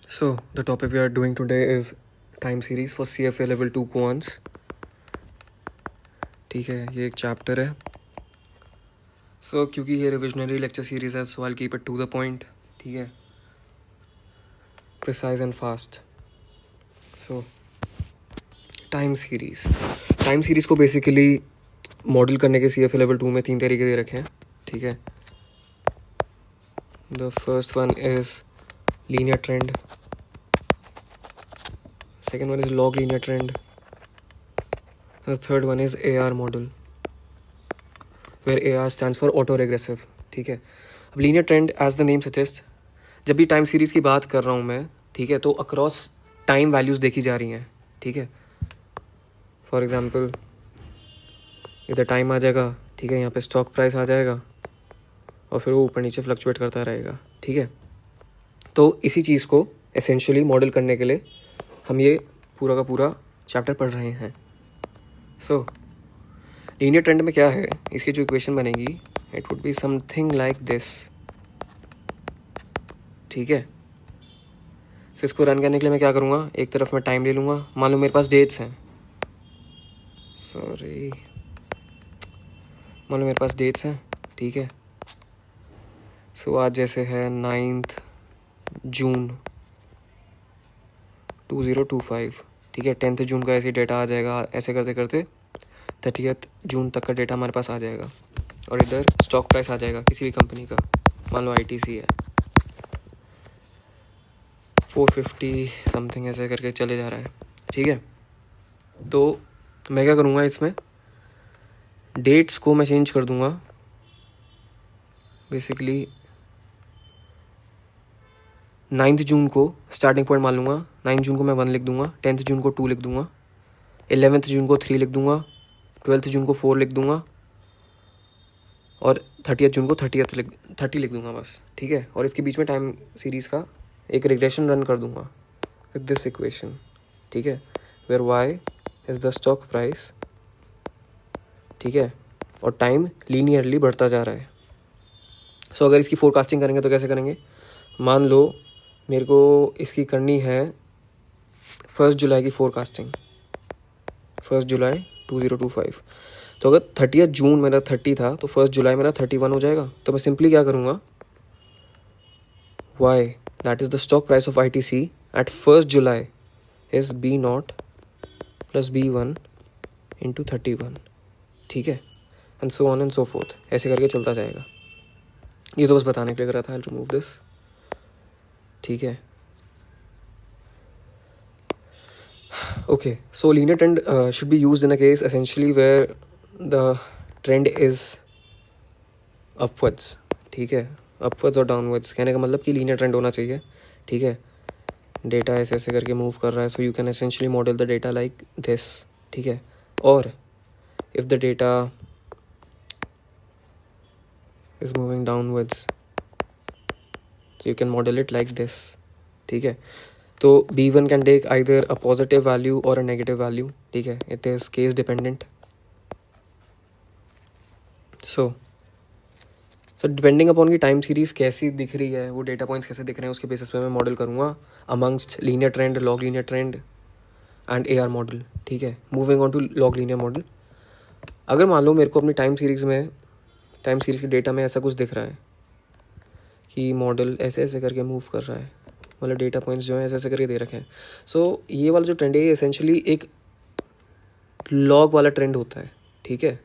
So, the topic we are doing today is time series for CFA level 2 quants. ठीक है, ये एक chapter है. So, क्योंकि ये रिविजनरी लेक्चर सीरीज है, so I'll keep it to the point. ठीक है, precise and fast. So, time series को बेसिकली मॉडल करने के CFA लेवल 2 में 3 तरीके दे रखे हैं. ठीक है, the first one is linear trend, second one is log linear trend, the third one is AR model where AR stands for auto regressive. ठीक है, अब linear trend as the name suggest, जब भी टाइम सीरीज की बात कर रहा हूँ मैं, ठीक है, तो अक्रॉस टाइम वैल्यूज देखी जा रही हैं. ठीक है, फॉर एग्जांपल इधर टाइम आ जाएगा, ठीक है, यहाँ पे स्टॉक प्राइस आ जाएगा और फिर वो ऊपर नीचे फ्लक्चुएट करता रहेगा. ठीक है, तो इसी चीज़ को एसेंशियली मॉडल करने के लिए हम ये पूरा का पूरा चैप्टर पढ़ रहे हैं. सो लीनियर ट्रेंड में क्या है, इसकी जो इक्वेशन बनेगी it would be something like this. ठीक है, सो इसको रन करने के लिए मैं क्या करूँगा, एक तरफ मैं टाइम ले लूँगा. मान लो मेरे पास डेट्स हैं, मान लो मेरे पास डेट्स हैं. ठीक है, सो आज जैसे है 9 जून 2025. ठीक है, 10 जून का ऐसे डेटा आ जाएगा. ऐसे करते करते 30 जून तक का डेटा हमारे पास आ जाएगा और इधर स्टॉक प्राइस आ जाएगा किसी भी कंपनी का. मान लो ITC है, 450 समथिंग ऐसे करके चले जा रहा है. ठीक है, तो मैं क्या करूँगा, इसमें डेट्स को मैं चेंज कर दूँगा. बेसिकली 9 जून को स्टार्टिंग पॉइंट मान लूँगा. 9 जून को मैं 1 लिख दूँगा, 10 जून को 2 लिख दूँगा, 11 जून को 3 लिख दूँगा, 12 जून को 4 लिख दूँगा और 30 जून को 30 लिख दूँगा बस. ठीक है, और इसके बीच में टाइम सीरीज़ का एक रिग्रेशन रन कर दूँगा विद दिस इक्वेशन. ठीक है, where Y is the stock price. ठीक है, और टाइम लीनियरली बढ़ता जा रहा है. सो अगर इसकी फोरकास्टिंग करेंगे तो कैसे करेंगे, मान लो मेरे को इसकी करनी है 1 जुलाई की फोरकास्टिंग, 1 जुलाई 2025. तो अगर 30 जून मेरा 30 था तो 1 जुलाई मेरा 31 हो जाएगा. तो मैं सिंपली क्या करूँगा, Y that is the stock price of ITC at 1 July is B0 plus B1 into 31. ठीक है, and so on and so forth, ऐसे करके चलता जाएगा. ये तो बस बताने के लिए करा था. I remove this. ठीक है, okay, so linear trend should be used in a case essentially where the trend is upwards. ठीक है, upwards और downwards, कहने का मतलब कि linear trend होना चाहिए. ठीक है, डेटा ऐसे ऐसे करके मूव कर रहा है, so you can essentially model the data like this. ठीक है, और if the data is moving downwards, so you can model it like this. ठीक है, तो B1 can take either a positive value or a negative value. ठीक है, it is case dependent. So depending upon की time series कैसी दिख रही है, वो डेटा पॉइंट्स कैसे दिख रहे हैं, उसके बेसिस पे मैं मॉडल करूँगा amongst linear trend, log linear trend and AR model. ठीक है, moving on to log linear model. अगर मान लो मेरे को अपनी टाइम सीरीज़ के डेटा में ऐसा कुछ दिख रहा है कि मॉडल ऐसे ऐसे करके मूव कर रहा है, मतलब डेटा पॉइंट्स जो है ऐसे ऐसे करके दे रखे हैं. सो ये वाला जो ट्रेंड है ये एसेंशियली एक लॉग वाला ट्रेंड होता है. ठीक है,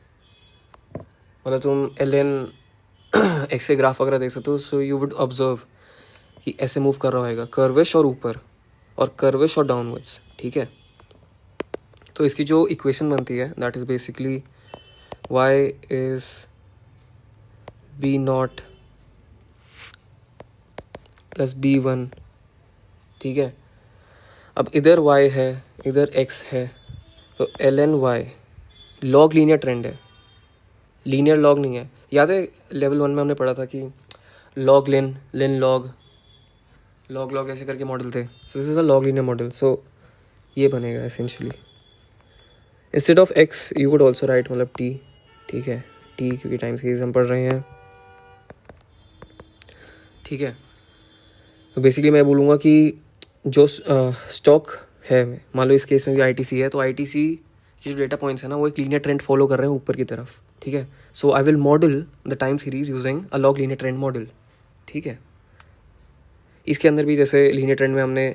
मतलब तुम LN एक्स के ग्राफ वगैरह देख सकते हो. सो यू वुड ऑब्जर्व कि ऐसे मूव कर रहा होगा, कर्विश और ऊपर और कर्विश और डाउनवर्ड्स. ठीक है, तो इसकी जो इक्वेशन बनती है that is basically y is B0 plus B1. ठीक है, अब इधर y है, इधर x है, तो ln y log linear trend है, लीनियर लॉग नहीं है. याद है लेवल 1 में हमने पढ़ा था कि log lin, lin log, log log ऐसे करके मॉडल थे. So this is a log linear model. सो ये बनेगा essentially. Instead of x you would also write मतलब t. ठीक है, t क्योंकि टाइम सीरीज हम पढ़ रहे हैं. ठीक है, तो बेसिकली मैं बोलूँगा कि जो स्टॉक है, मान लो इस केस में भी आईटीसी है, तो आईटीसी के जो डेटा पॉइंट्स है ना वो एक लीनियर ट्रेंड फॉलो कर रहे हैं ऊपर की तरफ, ठीक है। So I will model the time series using a log linear trend model, ठीक है। इसके अंदर भी जैसे लीनियर ट्रेंड में हमने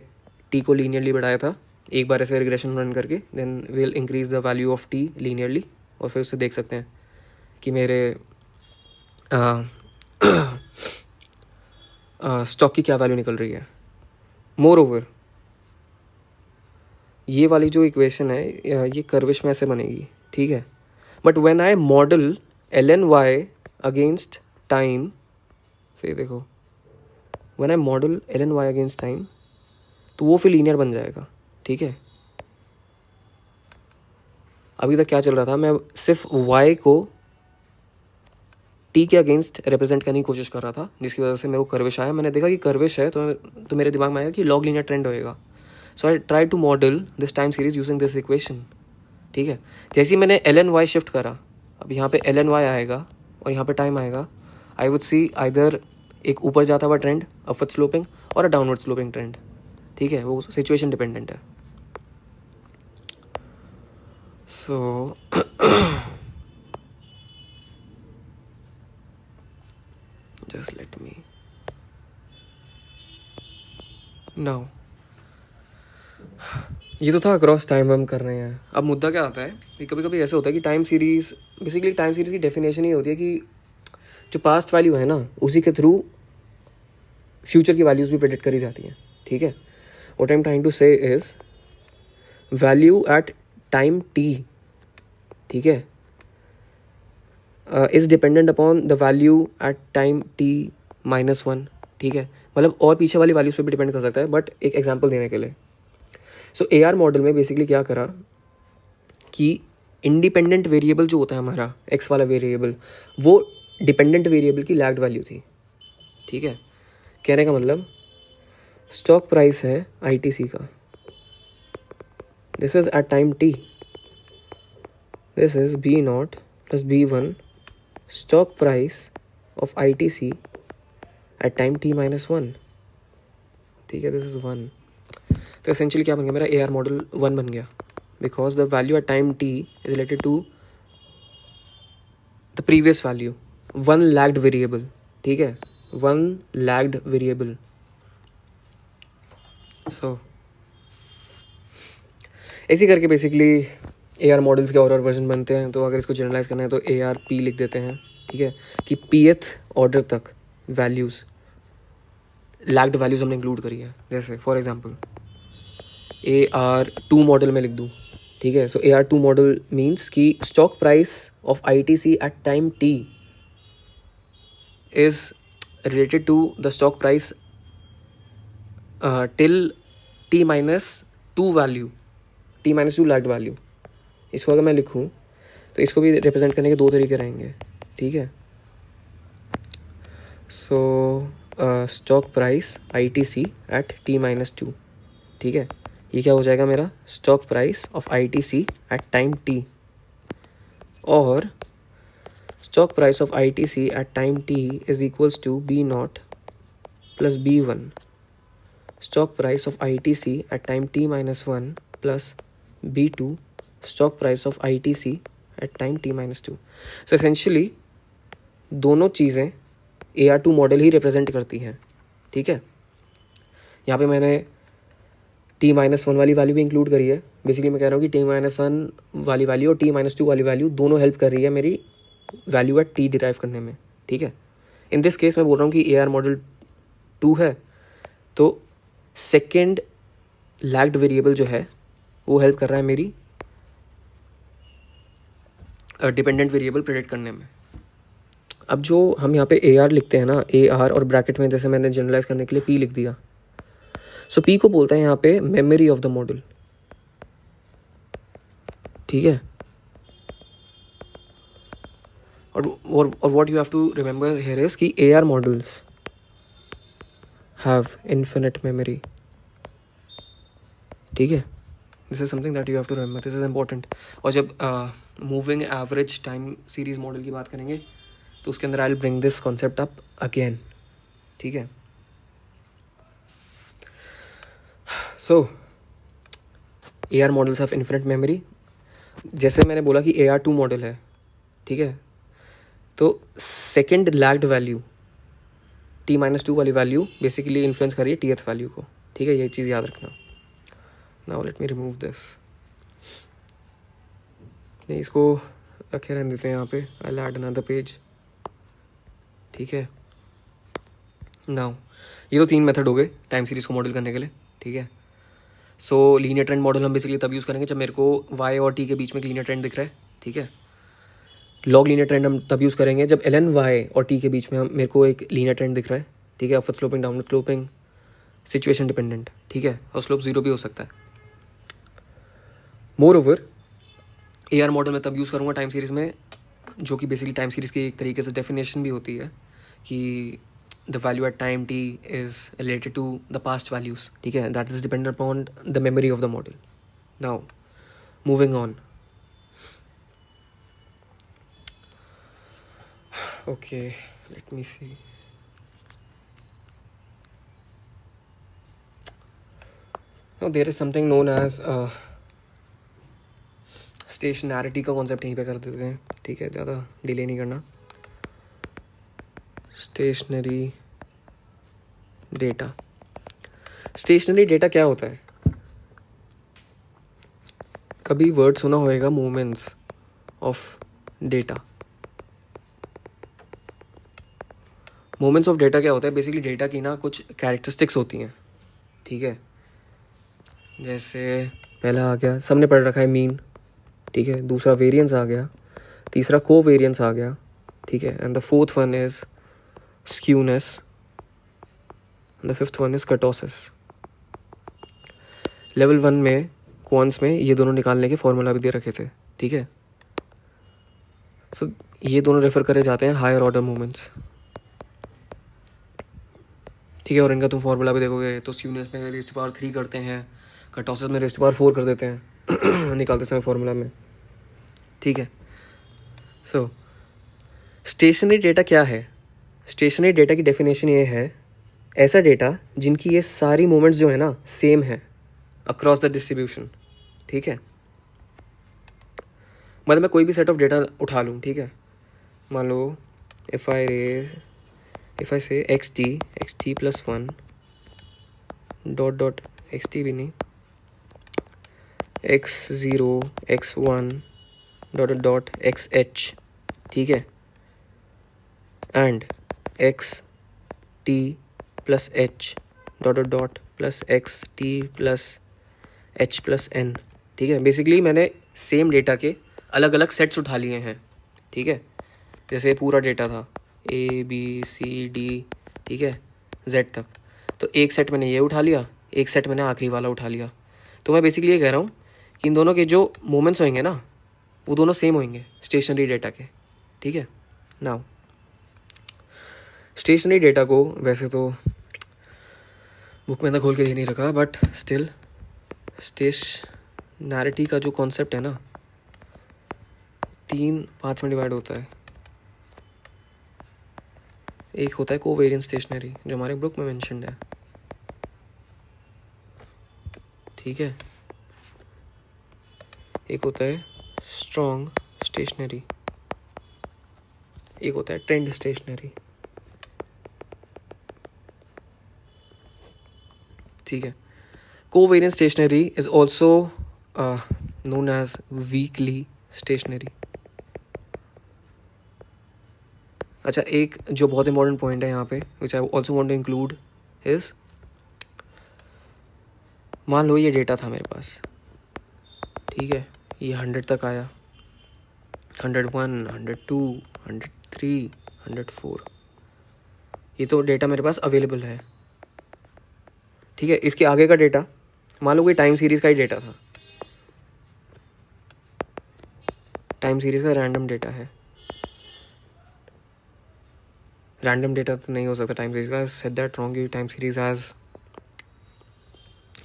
टी को लीनियरली बढ़ाया था, एक बार ऐसे रिग्रेशन रन करके, then will increase the value of T linearly, और फिर उससे देख सकते हैं कि मेरे स्टॉक की क्या वैल्यू निकल रही है। मोर ओवर ये वाली जो इक्वेशन है ये कर्विश में ऐसे बनेगी, ठीक है। But when I model L N Y against time, से देखो when I model L N Y against time, तो वो फिर लीनियर बन जाएगा, ठीक है। अभी तक क्या चल रहा था, मैं सिर्फ y को t के अगेंस्ट रिप्रेजेंट करने की कोशिश कर रहा था, जिसकी वजह से मेरे को कर्विश आया। मैंने देखा कि कर्विश है तो मेरे दिमाग में आया कि लॉग लीनियर ट्रेंड होएगा। So I try to model this time series using this equation, ठीक है। जैसे ही मैंने एल एन वाई शिफ्ट करा, अब यहाँ पे एल एन वाई आएगा और यहाँ पे टाइम आएगा, आई वुड सी आइदर एक ऊपर जाता हुआ ट्रेंड अपवर्ड स्लोपिंग और अ डाउनवर्ड स्लोपिंग ट्रेंड, ठीक है। वो सिचुएशन डिपेंडेंट है। सो just let me now, ये तो था अक्रॉस टाइम हम कर रहे हैं। अब मुद्दा क्या आता है कि कभी कभी ऐसा होता है कि time series, basically time series की डेफिनेशन ही होती है कि जो पास्ट वैल्यू है ना उसी के थ्रू फ्यूचर की वैल्यूज भी प्रेडिक्ट करी जाती हैं, ठीक है। What I am trying to say is value at time t, ठीक है, is dependent upon the value at time t -1, ठीक है। मतलब और पीछे वाली वैल्यूज पे भी डिपेंड कर सकता है, बट एक एग्जांपल देने के लिए, सो AR मॉडल में बेसिकली क्या करा कि इंडिपेंडेंट वेरिएबल जो होता है हमारा एक्स वाला वेरिएबल, वो डिपेंडेंट वेरिएबल की लैग्ड वैल्यू थी, ठीक है। कहने का मतलब स्टॉक प्राइस है ITC का, this is at time T, this is B0 plus B1 stock price of ITC at time t -1, ठीक है। This is 1। तो एसेंशियली क्या बन गया, मेरा AR मॉडल 1 बन गया, because the value at time t is related to the previous value, one lagged variable, ठीक है, वन लैग्ड वेरिएबल। सो ऐसे करके बेसिकली AR मॉडल्स के और वर्जन बनते हैं। तो अगर इसको जनरलाइज करना है तो ARP लिख देते हैं, ठीक है, कि pth ऑर्डर तक वैल्यूज़, लैग्ड वैल्यूज़ हमने इंक्लूड करी है। जैसे फॉर एग्जांपल AR2 मॉडल में लिख दूँ, ठीक है। सो AR2 मॉडल मीन्स कि stock price of ITC at time t is related to the stock price till t -2 value, t -2 lagged value. इसको अगर मैं लिखूँ तो इसको भी रिप्रेजेंट करने के दो तरीके रहेंगे, ठीक है। So stock price ITC at t -2, ठीक है। ये क्या हो जाएगा मेरा stock price of ITC at time t, और stock price of ITC at time t is equals to B0 plus B1 stock price of ITC at time t -1 plus B2 stock price of ITC at time t -2। So essentially दोनों चीज़ें AR2 model ही represent करती हैं, ठीक है। यहाँ पे मैंने t -1 वाली वैल्यू भी इंक्लूड करी है। बेसिकली मैं कह रहा हूँ कि t -1 वाली वैल्यू और t -2 वाली वैल्यू दोनों हेल्प कर रही है मेरी वैल्यू एट t डिराइव करने में, ठीक है। इन दिस केस मैं बोल रहा हूँ कि AR मॉडल 2 है, तो सेकेंड लैग्ड वेरिएबल जो है वो हेल्प कर रहा है मेरी डिपेंडेंट वेरिएबल प्रेडिक्ट करने में। अब जो हम यहाँ पे AR लिखते हैं ना, AR और ब्रैकेट में जैसे मैंने जनरलाइज करने के लिए P लिख दिया, सो P को बोलते हैं यहाँ पे मेमोरी ऑफ द मॉडल, ठीक है। और what you have to remember here is कि AR models have infinite memory, ठीक है। This is something that you have to remember, this is important. और जब moving average time series model की बात करेंगे तो उसके अंदर I will bring this concept up again, ठीक है। So AR models of infinite memory, जैसे मैंने बोला कि AR2 मॉडल है, ठीक है, तो सेकेंड लैग्ड वैल्यू T-2 वाली वैल्यू बेसिकली इन्फ्लुएंस कर रही है Tth वैल्यू को, ठीक है, ये चीज़ याद रखना। Now let me remove this, नहीं इसको रखे रहने देते हैं यहाँ पे, I will add another page, ठीक है। नाउ ये तो 3 मेथड हो गए टाइम सीरीज को मॉडल करने के लिए, ठीक है। सो लीनियर ट्रेंड मॉडल हम बेसिकली तब यूज़ करेंगे जब मेरे को y और t के बीच में एक लीनियर ट्रेंड दिख रहा है, ठीक है। लॉग लीनियर ट्रेंड हम तब यूज़ करेंगे जब ln y और t के बीच में मेरे को एक लीनियर ट्रेंड दिख रहा है, ठीक है, upward sloping downward sloping situation dependent, ठीक है, और स्लोप 0 भी हो सकता है। मोर ओवर AR मॉडल मैं तब यूज़ करूँगा टाइम सीरीज़ में, जो कि बेसिकली टाइम सीरीज़ की एक तरीके से डेफिनेशन भी होती है कि the value at time t is related to the past values, ठीक है, that is dependent upon the memory of the model. Now moving on, okay, let me see. Now there is something known as स्टेशनैरिटी का concept यहीं पे कर देते हैं, ठीक है, ज़्यादा डिले नहीं करना। स्टेशनरी डेटा, स्टेशनरी डेटा क्या होता है? कभी वर्ड सुना होएगा moments of data. Moments of data क्या होता है? बेसिकली डेटा की ना कुछ कैरेक्टरिस्टिक्स होती हैं, ठीक है। जैसे पहला आ गया, सबने पढ़ रखा है मीन, ठीक है, दूसरा वेरिएंस आ गया, तीसरा को वेरिएंस आ गया, ठीक है, and the fourth one is skewness, the fifth one is kurtosis. Level 1 में क्वांट्स में ये दोनों निकालने के फॉर्मूला भी दे रखे थे, ठीक है। सो ये दोनों रेफर करे जाते हैं हायर ऑर्डर मूवमेंट्स, ठीक है, और इनका तुम फॉर्मूला भी देखोगे तो स्क्यूनेस में रेज़ टू पावर 3 करते हैं, कर्टोसिस में रेज़ टू पावर 4 कर देते हैं निकालते समय फॉर्मूला में, ठीक है। सो स्टेशनरी डेटा क्या है? स्टेशनरी डेटा की डेफिनेशन ये है, ऐसा डेटा जिनकी ये सारी मोमेंट्स जो है ना सेम है अक्रॉस द डिस्ट्रीब्यूशन, ठीक है। मतलब मैं कोई भी सेट ऑफ डेटा उठा लूँ, ठीक है, मान लो if I say X T plus 1 dot X T भी नहीं, x0 x1 dot X H, ठीक है, and X T plus H dot plus X T plus H plus N, ठीक है। बेसिकली मैंने सेम डेटा के अलग अलग सेट्स उठा लिए हैं, ठीक है। जैसे पूरा डेटा था ABCD, ठीक है, Z तक, तो एक सेट मैंने ये उठा लिया, एक सेट मैंने आखिरी वाला उठा लिया। तो मैं बेसिकली ये कह रहा हूँ कि इन दोनों के जो मोमेंट्स होंगे ना वो दोनों सेम होंगे स्टेशनरी डेटा के, ठीक है। नाउ स्टेशनरी डेटा को वैसे तो बुक में तो खोल के दे नहीं रखा, बट स्टिल स्टेशनैरिटी का जो कॉन्सेप्ट है ना 3 पार्ट्स में डिवाइड होता है। एक होता है कोवेरिएंट स्टेशनरी जो हमारे बुक में मेंशन्ड है, ठीक है। एक होता है स्ट्रॉन्ग स्टेशनरी, एक होता है ट्रेंड स्टेशनरी, ठीक है। Covariant stationary is also known as weakly stationary. अच्छा, एक जो बहुत इंपॉर्टेंट पॉइंट है यहाँ पे which I also want to include is, मान लो ये डेटा था मेरे पास, ठीक है, ये 100 तक आया, 101 102 103 104, ये तो डेटा मेरे पास अवेलेबल है, ठीक है। इसके आगे का डेटा मान लो कोई टाइम सीरीज़ का ही डेटा था, टाइम सीरीज़ का रैंडम डेटा है, रैंडम डेटा तो नहीं हो सकता टाइम सीरीज़ का, said that wrong, you time series has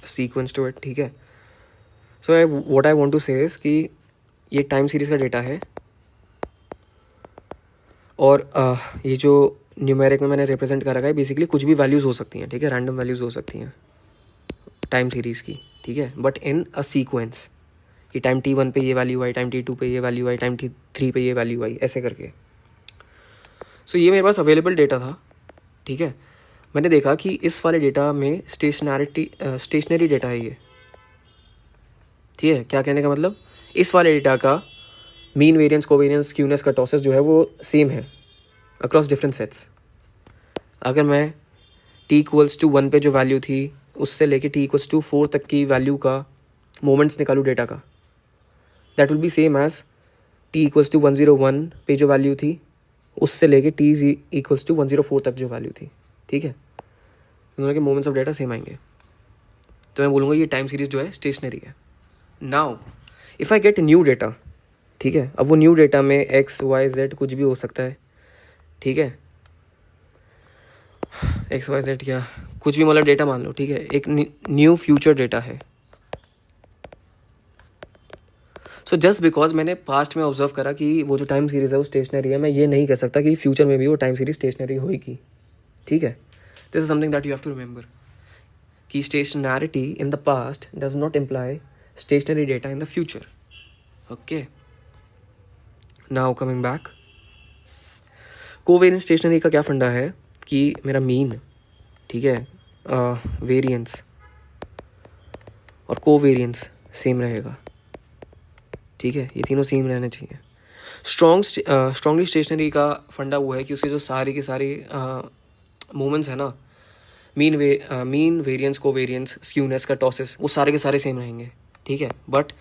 sequence to it, ठीक है। So what I want to say is कि ये टाइम सीरीज़ का डेटा है, और ये जो न्यूमेरिक में मैंने रिप्रेजेंट कर रखा है बेसिकली कुछ भी वैल्यूज़ हो सकती हैं, ठीक है, रैंडम वैल्यूज़ हो सकती हैं टाइम सीरीज़ की, ठीक है, बट इन अ सीक्वेंस कि टाइम t1 पे ये वैल्यू आई, टाइम t2 पे ये वैल्यू आई, टाइम t3 पे ये वैल्यू आई, ऐसे करके। सो ये मेरे पास अवेलेबल डेटा था, ठीक है। मैंने देखा कि इस वाले डेटा में स्टेशनरी डेटा है ये, ठीक है। क्या कहने का मतलब, इस वाले डेटा का mean variance, covariance, skewness, kurtosis जो है वो सेम है अक्रॉस डिफरेंट सेट्स। अगर मैं t=1 पे जो वैल्यू थी उससे लेके t=4 तक की वैल्यू का मोमेंट्स निकालूँ डेटा का, that will be same as t=101 पे जो वैल्यू थी उससे लेके t=104 तक जो वैल्यू थी, ठीक है। दोनों के मोमेंट्स ऑफ डेटा सेम आएंगे, तो मैं बोलूँगा ये टाइम सीरीज जो है स्टेशनरी है। Now if I get new data, ठीक है, अब वो न्यू डेटा में x, y, z कुछ भी हो सकता है, ठीक है, एक्स वाई जेड क्या कुछ भी मतलब डेटा मान लो, ठीक है, एक न्यू फ्यूचर डेटा है। सो जस्ट बिकॉज मैंने पास्ट में ऑब्जर्व करा कि वो जो टाइम सीरीज है वो स्टेशनरी है, मैं ये नहीं कह सकता कि फ्यूचर में भी वो टाइम सीरीज स्टेशनरी होगी, ठीक है। This is something that you have to remember कि stationarity in the past does not imply stationary data in the future. Okay, now coming back, covariance stationary का क्या फंडा है कि मेरा मीन, ठीक है, वेरिएंस और कोवेरिएंस सेम रहेगा, ठीक है, ये तीनों सेम रहने चाहिए। स्ट्रॉन्गली स्टेशनरी का फंडा वो है कि उसके जो सारी के सारी मोमेंट्स है ना, mean variance, covariance, skewness, kurtosis, वो सारे के सारे सेम रहेंगे, ठीक है। बट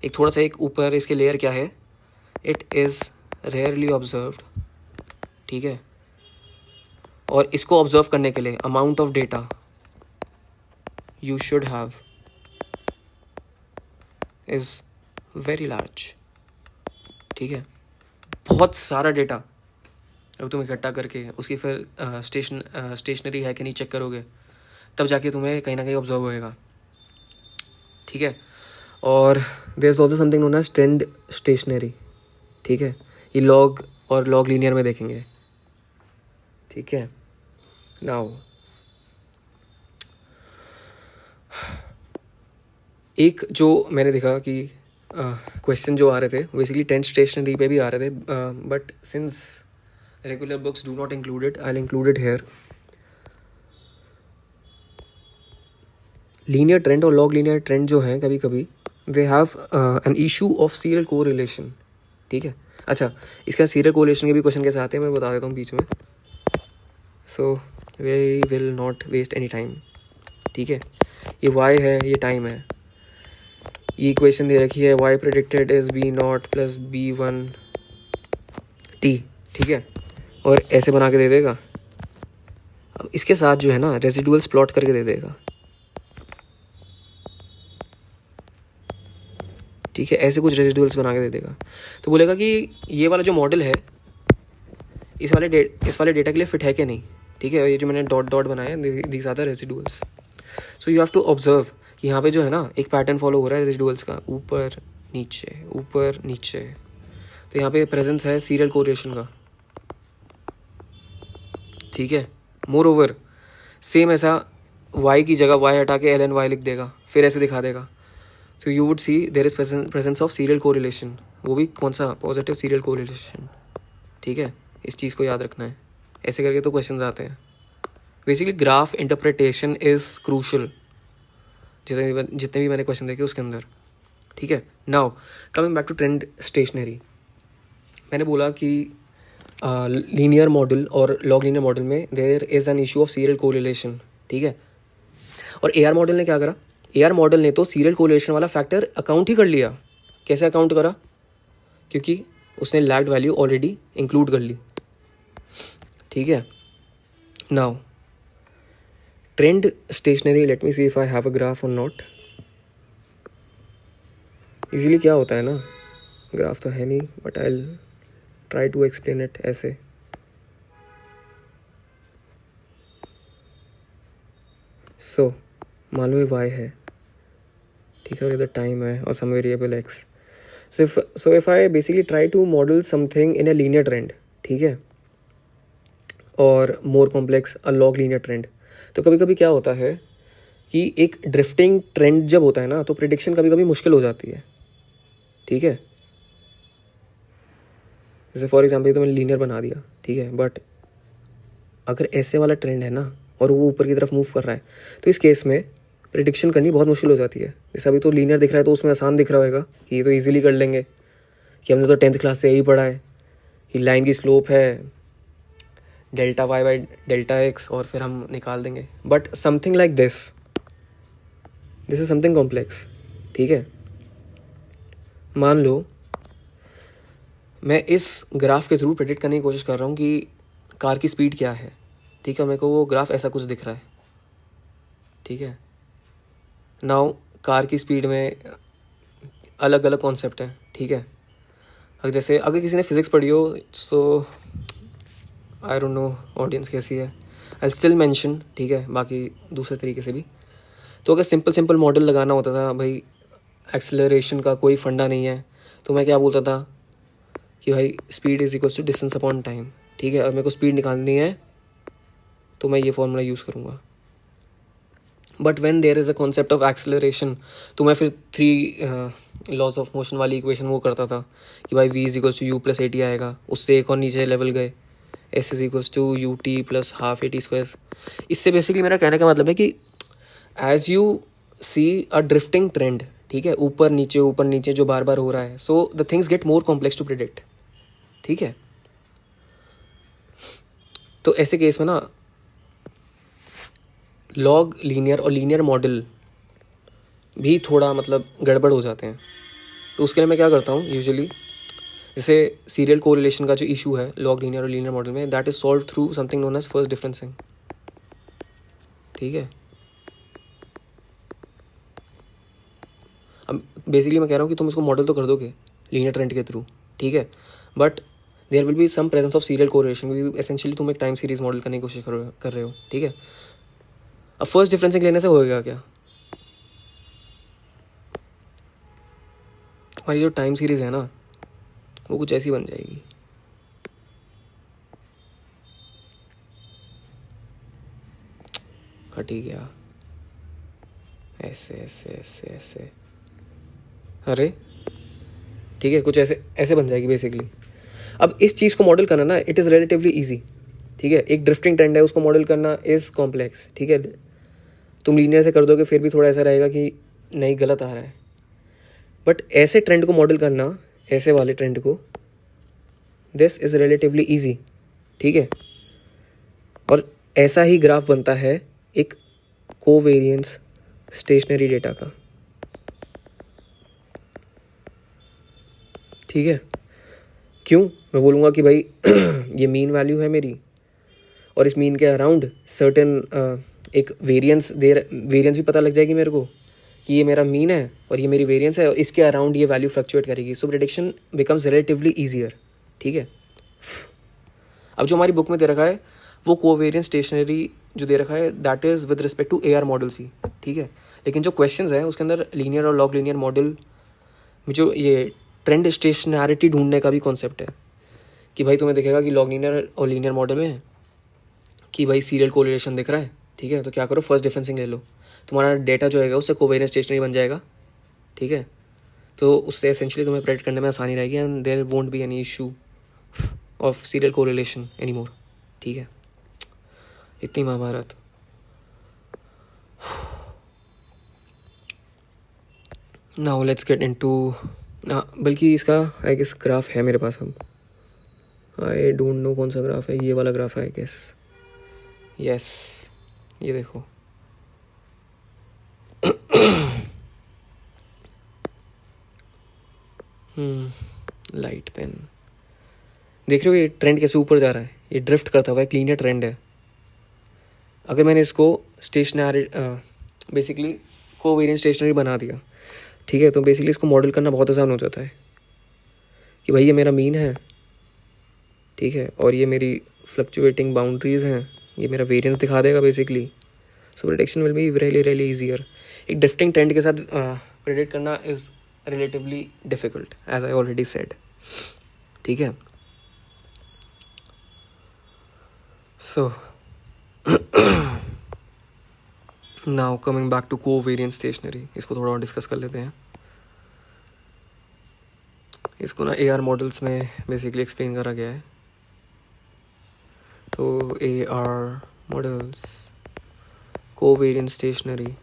एक थोड़ा सा एक ऊपर इसके लेयर क्या है, इट इज़ रेयरली ऑब्जर्व्ड, ठीक है, और इसको ऑब्जर्व करने के लिए amount of data you should have is very large, ठीक है। बहुत सारा डेटा अब तुम इकट्ठा करके उसकी फिर स्टेशनरी है कि नहीं चेक करोगे, तब जाके तुम्हें कहीं ना कहीं ऑब्जर्व होएगा, ठीक है। और there is also something known as trend stationary, ठीक है, ये लॉग और लॉग लीनियर में देखेंगे, ठीक है। नाउ एक जो मैंने देखा कि क्वेश्चन जो आ रहे थे बेसिकली ट्रेंड स्टेशनरी पे भी आ रहे थे, but since regular books do not included, I will include it here. Linear trend और लॉग लीनियर ट्रेंड जो है कभी कभी they have an issue of serial correlation, ठीक है। अच्छा, इसका सीरियल कोरिलेशन के भी क्वेश्चन कैसे आते हैं मैं बता देता हूँ बीच में, so we will not waste any time, ठीक है। ये y है, ये टाइम है, ये इक्वेशन दे रखी है y predicted is b0 plus b1 t, ठीक है, और ऐसे बना के दे देगा। अब इसके साथ जो है ना रेजिडुअल्स प्लॉट करके दे देगा, ठीक है, ऐसे कुछ रेजिडुअल्स बना के दे देगा। तो बोलेगा कि ये वाला जो मॉडल है इस वाले डेटा के लिए फिट है कि नहीं, ठीक है। ये जो मैंने डॉट डॉट बनाया these are the residuals. So you have to observe कि यहाँ पे जो है ना एक पैटर्न फॉलो हो रहा है रेजिडुअल्स का, ऊपर नीचे। तो यहाँ पे प्रेजेंस है सीरियल कोरिलेशन का, ठीक है। मोर ओवर सेम ऐसा y की जगह y हटा के ln y लिख देगा, फिर ऐसे दिखा देगा। तो you would see there is presence of serial correlation, वो भी कौन सा, पॉजिटिव सीरियल कोरिलेशन, ठीक है। इस चीज़ को याद रखना है, ऐसे करके तो क्वेश्चंस आते हैं। Basically graph interpretation is crucial, जितने भी मैंने क्वेश्चन देखे उसके अंदर, ठीक है। Now coming back to trend stationary, मैंने बोला कि लीनियर मॉडल और लॉग लीनियर मॉडल में there is an issue of serial correlation, ठीक है। और AR मॉडल ने क्या करा, AR मॉडल ने तो सीरियल कोरिलेशन वाला फैक्टर अकाउंट ही कर लिया। कैसे अकाउंट करा, क्योंकि उसने लैग्ड वैल्यू ऑलरेडी इंक्लूड कर ली, ठीक है। Now trend stationary, let me see if I have a graph और नॉट। यूजुअली क्या होता है ना, ग्राफ तो है नहीं but I will try to explain it ऐसे। सो मान लो ये y है, ठीक है, और इधर टाइम है और some variable x। So if I basically try to model something in a linear trend, ठीक है, और more complex a log linear trend, तो कभी कभी क्या होता है कि एक ड्रिफ्टिंग ट्रेंड जब होता है ना तो प्रिडिक्शन कभी कभी मुश्किल हो जाती है, ठीक है। जैसे फॉर एग्जाम्पल तो मैंने लीनियर बना दिया, ठीक है, बट अगर ऐसे वाला ट्रेंड है ना और वो ऊपर की तरफ मूव कर रहा है तो इस केस में प्रिडिक्शन करनी बहुत मुश्किल हो जाती है। जैसे अभी तो लीनियर दिख रहा है तो उसमें आसान दिख रहा होगा कि ये तो ईजिली कर लेंगे, कि हमने तो 10th क्लास से यही पढ़ा है कि लाइन की स्लोप है delta Y by delta X और फिर हम निकाल देंगे। But something like this is something complex, ठीक है। मान लो मैं इस ग्राफ के थ्रू प्रेडिक्ट करने की कोशिश कर रहा हूँ कि कार की स्पीड क्या है, ठीक है। मेरे को वो ग्राफ ऐसा कुछ दिख रहा है, ठीक है। नाउ कार की स्पीड में अलग अलग कॉन्सेप्ट हैं, ठीक है। जैसे अगर किसी ने फिजिक्स पढ़ी हो सो आई डोंट नो ऑडियंस कैसी है, आई स्टिल मेंशन, ठीक है, बाकी दूसरे तरीके से भी। तो अगर सिंपल मॉडल लगाना होता था भाई, एक्सेलरेशन का कोई फंडा नहीं है, तो मैं क्या बोलता था कि भाई speed is equals to distance upon time, ठीक है। और मेरे को स्पीड निकालनी है तो मैं ये फॉर्मूला यूज़ करूँगा। But when there is a concept of acceleration तो मैं फिर 3 लॉज ऑफ मोशन वाली इक्वेशन वो करता था कि भाई v is equals to U plus A T आएगा, उससे एक और नीचे लेवल गए, s is equals to U T plus half A T square. इससे बेसिकली मेरा कहने का मतलब है कि as you see a drifting trend, ठीक है, ऊपर नीचे जो बार बार हो रहा है, so the things get more complex to predict, ठीक है। तो ऐसे केस में ना लॉग लीनियर और लीनियर मॉडल भी थोड़ा मतलब गड़बड़ हो जाते हैं। तो उसके लिए मैं क्या करता हूँ यूजुअली, जैसे सीरियल कोरिलेशन का जो इशू है लॉग लीनियर और लीनियर मॉडल में, that is solve through something known as first differencing, ठीक है। अब बेसिकली मैं कह रहा हूँ कि तुम इसको मॉडल तो कर दोगे लीनियर ट्रेंड के थ्रू, ठीक है, but there will be some presence of serial correlation, क्योंकि एसेंशियली तुम एक टाइम सीरीज मॉडल करने की कोशिश कर रहे हो, ठीक है। अब फर्स्ट डिफरेंसिंग लेने से होएगा क्या, हमारी जो टाइम सीरीज है ना वो कुछ ऐसी बन जाएगी। हाँ ठीक है, ऐसे ऐसे ऐसे ऐसे, अरे ठीक है, कुछ ऐसे ऐसे बन जाएगी बेसिकली। अब इस चीज़ को मॉडल करना ना इट इज़ रिलेटिवली ईजी, ठीक है। एक ड्रिफ्टिंग ट्रेंड है उसको मॉडल करना इज़ कॉम्प्लेक्स, ठीक है। तुम लीनियर से कर दोगे फिर भी थोड़ा ऐसा रहेगा कि नहीं गलत आ रहा है, बट ऐसे ट्रेंड को मॉडल करना, ऐसे वाले ट्रेंड को, दिस इज़ रिलेटिवली ईजी, ठीक है। और ऐसा ही ग्राफ बनता है एक कोवेरिएंस स्टेशनरी डेटा का, ठीक है। क्यों, मैं बोलूँगा कि भाई ये मीन वैल्यू है मेरी और इस मीन के अराउंड सर्टेन एक वेरिएंस वेरिएंस भी पता लग जाएगी मेरे को कि ये मेरा मीन है और ये मेरी वेरिएंस है और इसके अराउंड ये वैल्यू फ्लक्चुएट करेगी, सो प्रेडिक्शन बिकम्स रिलेटिवली ईजियर, ठीक है। अब जो हमारी बुक में दे रखा है वो कोवेरिएंस स्टेशनरी जो दे रखा है that is with respect to AR models ही, ठीक है। लेकिन जो क्वेश्चंस हैं उसके अंदर लीनियर और लॉग लीनियर मॉडल में जो ये ट्रेंड स्टेशनैरिटी ढूंढने का भी कॉन्सेप्ट है कि भाई तुम्हें दिखेगा कि लॉग लीनियर और लीनियर मॉडल में कि भाई सीरियल कोरिलेशन दिख रहा है, ठीक है, तो क्या करो फर्स्ट डिफरेंसिंग ले लो, तुम्हारा डेटा जो है उससे कोवेरिएंस स्टेशनरी बन जाएगा, ठीक है। तो उससे एसेंशियली तुम्हें प्रेडिक्ट करने में आसानी रहेगी and there won't be any issue of serial correlation any more, ठीक है। इतनी महाभारत। नाउ लेट्स गेट इनटू, बल्कि इसका आई गेस ग्राफ है मेरे पास, अब आई डोंट नो कौन सा ग्राफ है, ये वाला ग्राफ है आई गेस, यस ये देखो। लाइट पेन, देख रहे हो ये ट्रेंड कैसे ऊपर जा रहा है, ये ड्रिफ्ट करता हुआ एक लीनियर ट्रेंड है। अगर मैंने इसको स्टेशनरी बेसिकली कोवेरिएंस स्टेशनरी बना दिया, ठीक है, तो बेसिकली इसको मॉडल करना बहुत आसान हो जाता है कि भाई ये मेरा मीन है, ठीक है, और ये मेरी फ्लक्चुएटिंग बाउंड्रीज हैं, ये मेरा वेरिएंस दिखा देगा basically, so prediction will be really really easier. एक ड्रिफ्टिंग ट्रेंड के साथ प्रेडिक्ट करना is relatively difficult as I already said, ठीक है। So now coming back to covariant stationary, इसको थोड़ा और डिस्कस कर लेते हैं। इसको ना AR मॉडल्स में बेसिकली एक्सप्लेन करा गया है। तो AR मॉडल्स कोवेरिएंट स्टेशनरी,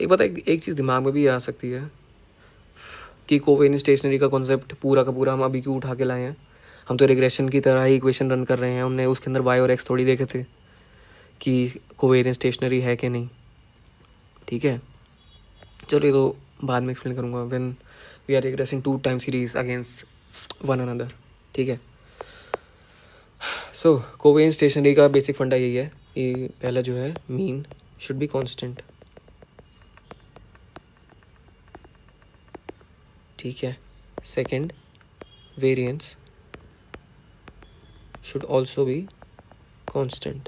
एक पता है एक चीज़ दिमाग में भी आ सकती है कि कोवेरिएंट स्टेशनरी का कॉन्सेप्ट पूरा का पूरा हम अभी क्यों उठा के लाए हैं। हम तो रिग्रेशन की तरह ही इक्वेशन रन कर रहे हैं, हमने उसके अंदर y और x थोड़ी देखे थे कि कोवेरिएंट स्टेशनरी है कि नहीं। ठीक है, चलो ये तो बाद में एक्सप्लेन करूँगा when we are regressing two time series against one another. ठीक है, सो कोवेरिएंट स्टेशनरी का बेसिक फंडा यही है कि पहला जो है मीन शुड बी कांस्टेंट। ठीक है, second variance should also be constant.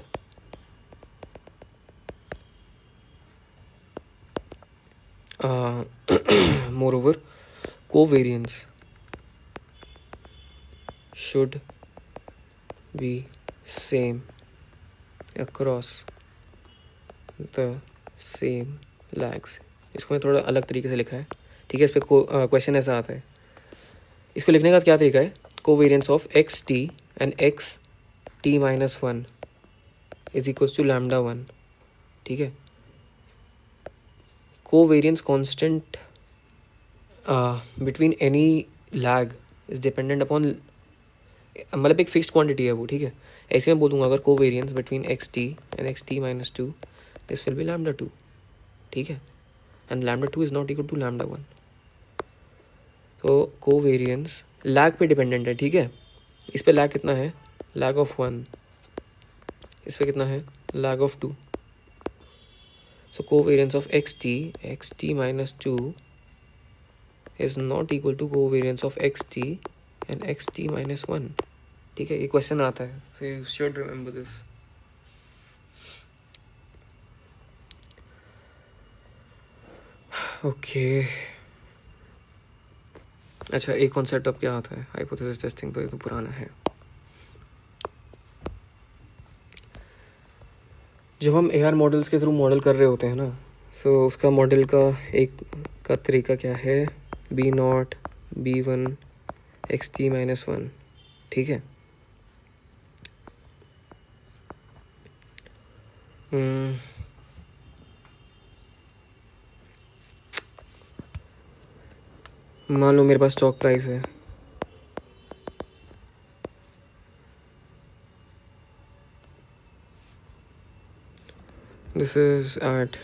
Moreover, covariance should be same across the same lags. इसको मैं थोड़ा अलग तरीके से लिख रहा है। ठीक है, इस पर क्वेश्चन ऐसा आता है, इसको लिखने का क्या तरीका है, covariance of X T and X T minus one is equals to lambda one. ठीक है, covariance constant between any lag is dependent upon, मतलब एक फिक्स्ड क्वांटिटी है वो। ठीक है, ऐसे मैं बोल दूंगा अगर covariance between X T and X T minus two this will be lambda two. ठीक है, and lambda two is not equal to lambda one. तो कोवेरिएंस लैग पे डिपेंडेंट है। ठीक है, इस पे लैग कितना है, लैग ऑफ वन, इस पे कितना है, lag of two. So covariance of X T minus two is not equal to covariance of X T and X T minus one. ठीक है, ये क्वेश्चन आता है, so you should remember this. Okay, अच्छा एक कॉन्सेप्ट अब क्या आता है, हाइपोथेसिस टेस्टिंग, तो ये तो पुराना है। जब हम AR मॉडल्स के थ्रू मॉडल कर रहे होते हैं ना, सो उसका मॉडल का एक का तरीका क्या है, B0 B1 x T minus one. ठीक है, मान लो मेरे पास स्टॉक प्राइस है, दिस इज एट,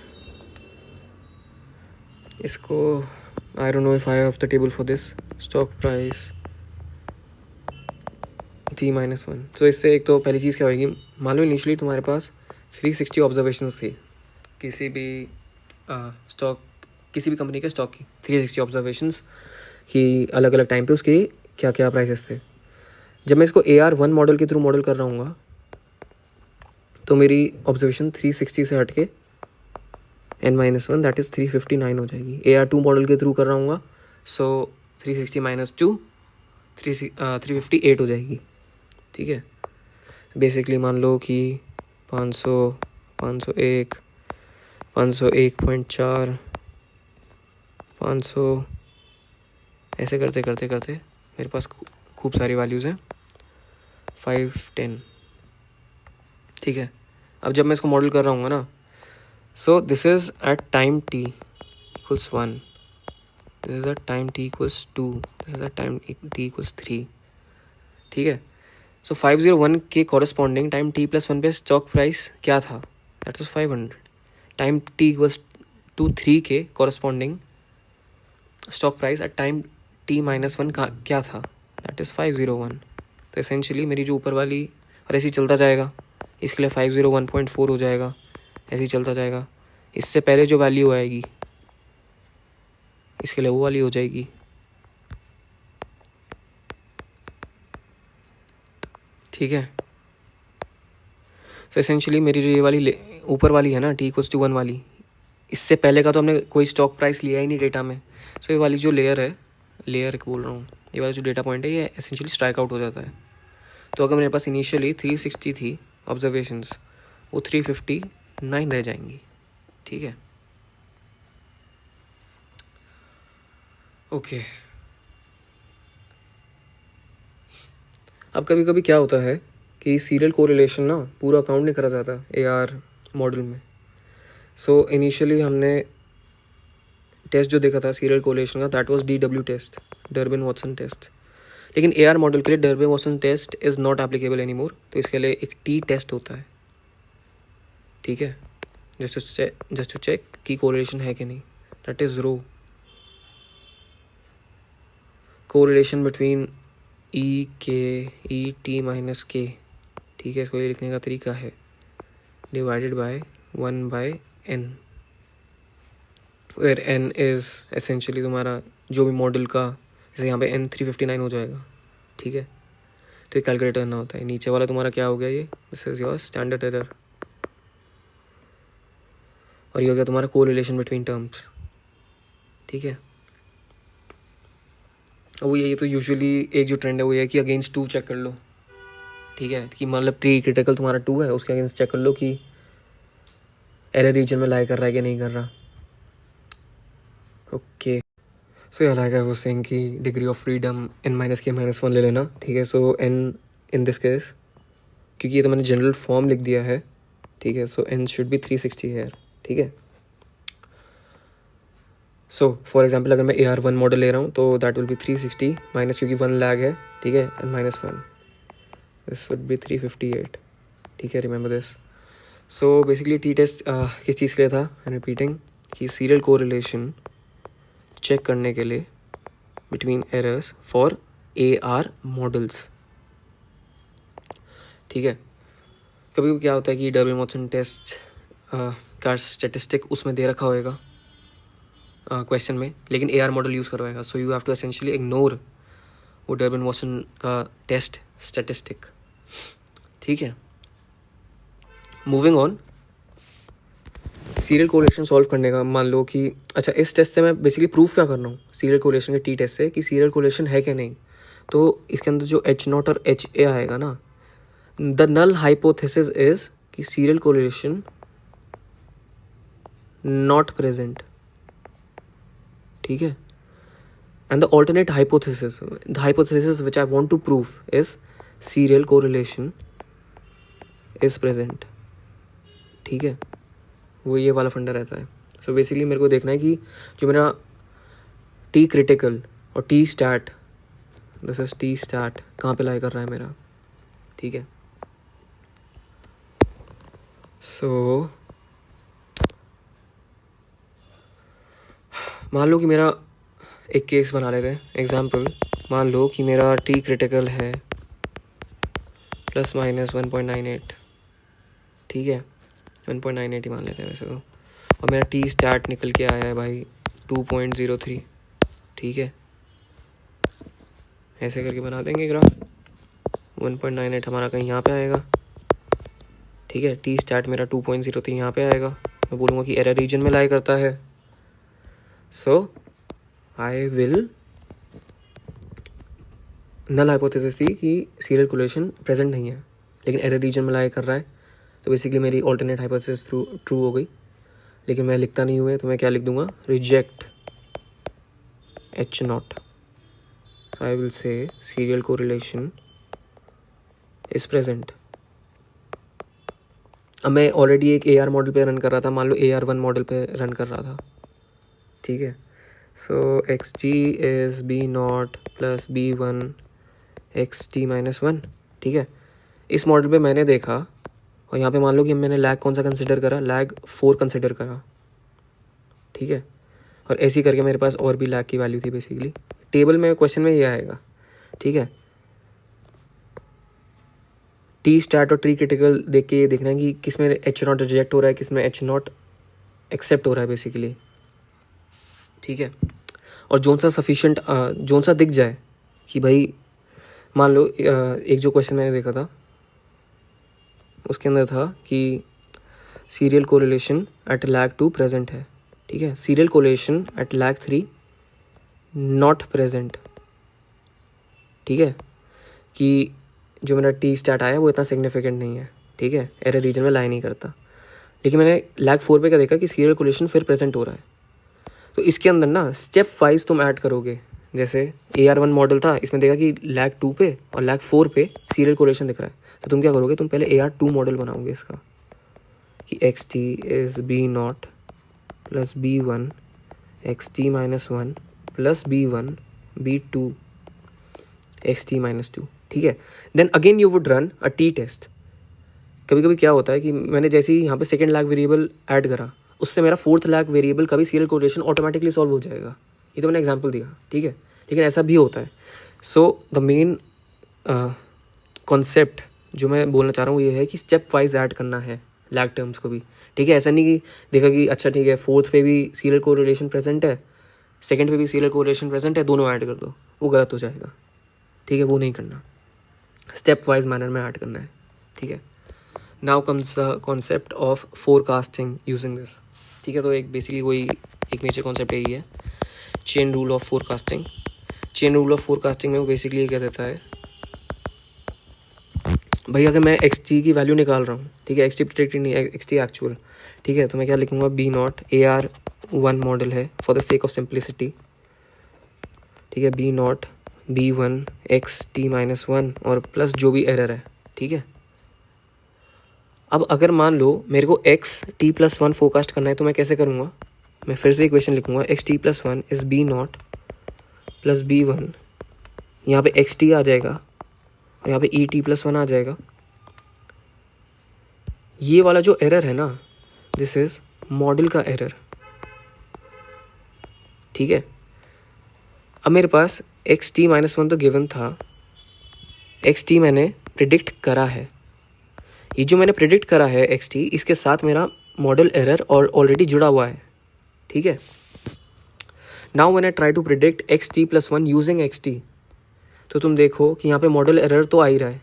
इसको I don't know if I have the table for this, stock price T minus one. तो इससे एक तो पहली चीज़ क्या होगी, मान लो इनिशियली तुम्हारे पास 360 ऑब्जर्वेशंस थी किसी भी स्टॉक, किसी भी कंपनी के स्टॉक की 360 ऑब्जर्वेशंस कि अलग अलग टाइम पे उसके क्या क्या प्राइसेस थे। जब मैं इसको AR1 मॉडल के थ्रू मॉडल कर रहा हूँ तो मेरी ऑब्जर्वेशन 360 से हट के n-1 दैट इज़ 359 हो जाएगी। AR2 मॉडल के थ्रू कर रहा हूँ सो 360 माइनस 2 358 हो जाएगी। ठीक है, बेसिकली मान लो कि 500 501 501.4 500 ऐसे करते करते करते मेरे पास खूब सारी वैल्यूज़ हैं, 510। ठीक है, अब जब मैं इसको मॉडल कर रहा हूँ ना, so this is at time t equals 1, this is at time t equals 2, this is at time t equals 3। ठीक है, सो 501 के कॉरस्पॉन्डिंग टाइम t प्लस 1 पे स्टॉक प्राइस क्या था, that is 500। Time t equals to 3 के corresponding stock price at time t minus 1 का क्या था, दैट इज़ 501। तो एसेंशियली मेरी जो ऊपर वाली, और ऐसे ही चलता जाएगा, इसके लिए 501.4 हो जाएगा, ऐसे ही चलता जाएगा। इससे पहले जो वैल्यू आएगी इसके लिए वो वाली हो जाएगी। ठीक है, तो एसेंशियली मेरी जो ये वाली ऊपर वाली है ना t=1 वाली, इससे पहले का तो हमने कोई स्टॉक प्राइस लिया ही नहीं डेटा में। सो ये वाली जो लेयर है, लेयर बोल रहा हूँ, ये वाला जो डेटा पॉइंट है ये एसेंशियली स्ट्राइक आउट हो जाता है। तो अगर मेरे पास इनिशियली 360 थी ऑब्जर्वेशंस, वो 359 रह जाएंगी। ठीक है, ओके। अब कभी कभी क्या होता है कि सीरियल कोरिलेशन ना पूरा काउंट नहीं करा जाता AR मॉडल में। सो इनिशियली हमने टेस्ट जो देखा था सीरियल कोरिलेशन का, that was DW test, Durbin Watson test. लेकिन AR मॉडल के लिए Durbin Watson test is not applicable any more, तो इसके लिए एक T टेस्ट होता है। ठीक है, जस्ट टू चेक कि कोरिलेशन है कि नहीं, that is rho correlation between E minus K. ठीक है, इसको ये लिखने का तरीका है divided by 1/n, where n is essentially तुम्हारा जो भी मॉडल का, जैसे यहाँ पे n 359 हो जाएगा। ठीक है, तो ये कैलकुलेट करना होता है। नीचे वाला तुम्हारा क्या हो गया, ये this is your standard error, और ये हो गया तुम्हारा कोरिलेशन बिटवीन टर्म्स। ठीक है, अब वो ये तो यूजुअली एक जो ट्रेंड है वो ये है कि अगेंस्ट 2 चेक कर लो। ठीक है, कि मतलब प्री क्रिटिकल तुम्हारा 2 है, उसके अगेंस्ट चेक कर लो कि एरर रीजन में लाई कर रहा है कि नहीं कर रहा। ओके, सो यहाँ लाइक आई वाज सेइंग कि डिग्री ऑफ फ्रीडम n-k-1 ले लेना। ठीक है, सो n इन दिस केस, क्योंकि ये तो मैंने जनरल फॉर्म लिख दिया है। ठीक है, सो n शुड बी 360 हेयर। ठीक है, सो फॉर एग्जाम्पल अगर मैं AR1 मॉडल ले रहा हूँ तो दैट विल बी 360 माइनस, क्योंकि 1 लैग है। ठीक है, एंड -1, दिस वुड बी 358। ठीक है, remember this. So basically T test किस चीज़ के लिए था, एंड रिपीटिंग कि सीरियल कोरिलेशन चेक करने के लिए between errors for AR models. ठीक है, कभी कभी क्या होता है कि डर्बिन वाटसन टेस्ट का स्टेटिस्टिक उसमें दे रखा होएगा क्वेश्चन में, लेकिन AR मॉडल यूज़ करवाएगा, so you have to essentially ignore वो डर्बिन वाटसन का टेस्ट स्टेटिस्टिक। ठीक है, moving on, serial correlation solve करने का मान लो कि अच्छा इस टेस्ट से मैं बेसिकली प्रूफ क्या कर रहा हूँ सीरियल कोरिलेशन के टी टेस्ट से कि सीरियल कोरिलेशन है कि नहीं। तो इसके अंदर जो H0 और HA आएगा ना, द नल हाइपोथेसिस इज कि सीरियल कोरिलेशन नॉट प्रेजेंट। ठीक है, and the alternate hypothesis, the hypothesis which I want to prove is serial correlation is present. ठीक है, वो ये वाला फंडा रहता है। सो बेसिकली मेरे को देखना है कि जो मेरा टी क्रिटिकल और T stat, this is T stat, कहाँ पे लाई कर रहा है मेरा। ठीक है, सो मान लो कि मेरा एक केस बना लेते हैं एग्जाम्पल। मान लो कि मेरा टी क्रिटिकल है ±1.98। ठीक है, 1.98 ही मान लेते हैं वैसे तो, और मेरा टी स्टैट निकल के आया है भाई 2.03। ठीक है, ऐसे करके बना देंगे ग्राफ। 1.98 हमारा कहीं यहाँ पे आएगा। ठीक है, टी स्टैट मेरा 2.03 यहाँ पे आएगा। मैं बोलूँगा कि एरर रीजन में लाई करता है, so I will null hypothesis थी कि सीरियल कोरिलेशन प्रेजेंट नहीं है लेकिन एरर रीजन में लाई कर रहा है, तो बेसिकली मेरी ऑल्टरनेट हाइपोथेसिस ट्रू हो गई। लेकिन मैं लिखता नहीं हुए, तो मैं क्या लिख दूंगा, reject H0। So I will say serial correlation is present. अब मैं ऑलरेडी एक AR मॉडल पे रन कर रहा था, मान लो AR1 मॉडल पे रन कर रहा था। ठीक है, सो XG is B0 + B1 XT -1। ठीक है, इस मॉडल पे मैंने देखा, और यहाँ पे मान लो कि मैंने लैग कौन सा कंसिडर करा, लैग 4 कंसिडर करा। ठीक है, और ऐसे करके मेरे पास और भी लैग की वैल्यू थी। बेसिकली टेबल में क्वेश्चन में ये आएगा। ठीक है, टी स्टैट और टी क्रिटिकल देख के ये देखना है कि किस में H0 रिजेक्ट हो रहा है, किस में H0 एक्सेप्ट हो रहा है बेसिकली। ठीक है, और जोन सा सफिशिएंट, जोन सा दिख जाए कि भाई मान लो एक जो क्वेश्चन मैंने देखा था उसके अंदर था कि serial correlation at lag 2 present है। ठीक है, serial correlation at lag 3 not present. ठीक है, कि जो मेरा टी स्टैट आया वो इतना सिग्निफिकेंट नहीं है। ठीक है, एरर रीजन में लाई नहीं करता। लेकिन मैंने लैग 4 पे क्या देखा कि सीरियल कोरिलेशन फिर प्रेजेंट हो रहा है। तो इसके अंदर ना स्टेप वाइज तुम ऐड करोगे। जैसे AR1 मॉडल था, इसमें देखा कि लैग 2 पे और लैग 4 पे सीरियल कोरिलेशन दिख रहा है, तो तुम क्या करोगे, तुम पहले AR2 मॉडल बनाओगे इसका कि XT is B0 plus B1 XT minus 1 plus B1 B2 XT minus 2, ठीक है। Then again you would run a T test. कभी कभी क्या होता है कि मैंने जैसे ही यहाँ पे सेकेंड लैग वेरिएबल ऐड करा, उससे मेरा फोर्थ लैग वेरिएबल का भी सीरियल कोरिलेशन ऑटोमेटिकली सॉल्व हो जाएगा। ये तो मैंने एग्जांपल दिया, ठीक है, लेकिन ऐसा भी होता है। सो द मेन कॉन्सेप्ट जो मैं बोलना चाह रहा हूँ ये है कि स्टेप वाइज ऐड करना है लैग टर्म्स को भी, ठीक है। ऐसा नहीं कि देखा कि अच्छा ठीक है फोर्थ पे भी सीरियल कोरिलेशन प्रेजेंट है, सेकेंड पे भी सीरियल कोरिलेशन प्रेजेंट है, दोनों ऐड कर दो, वो गलत हो जाएगा, ठीक है, वो नहीं करना। स्टेप वाइज मैनर में ऐड करना है, ठीक है। Now comes the concept of forecasting using this, ठीक है। तो एक बेसिकली वही एक मेजर कॉन्सेप्ट यही है, chain rule of forecasting. Chain rule of forecasting में वो बेसिकली ये क्या देता है, भाई अगर मैं XT की वैल्यू निकाल रहा हूँ, ठीक है, XT प्रेडिक्टेड नहीं, XT एक्चुअल, ठीक है, तो मैं क्या लिखूँगा, B0 AR1 मॉडल है for the sake of simplicity, ठीक है, B0 B1 XT माइनस 1 और प्लस जो भी एरर है, ठीक है। अब अगर मान लो मेरे को XT+1 फोरकास्ट करना है तो मैं कैसे करूँगा, मैं फिर से इक्वेशन लिखूँगा, XT+1 is B0 plus B1, यहाँ पे XT आ जाएगा और यहाँ पे ET+1 आ जाएगा। ये वाला जो एरर है ना, दिस इज मॉडल का एरर, ठीक है। अब मेरे पास XT-1 तो गिवन था, XT मैंने प्रिडिक्ट करा है, ये जो मैंने प्रिडिक्ट करा है XT, इसके साथ मेरा मॉडल एरर और ऑलरेडी जुड़ा हुआ है, ठीक है। Now when I try to predict XT+1 using XT, तो तुम देखो कि यहाँ पे मॉडल एरर तो आ ही रहा है,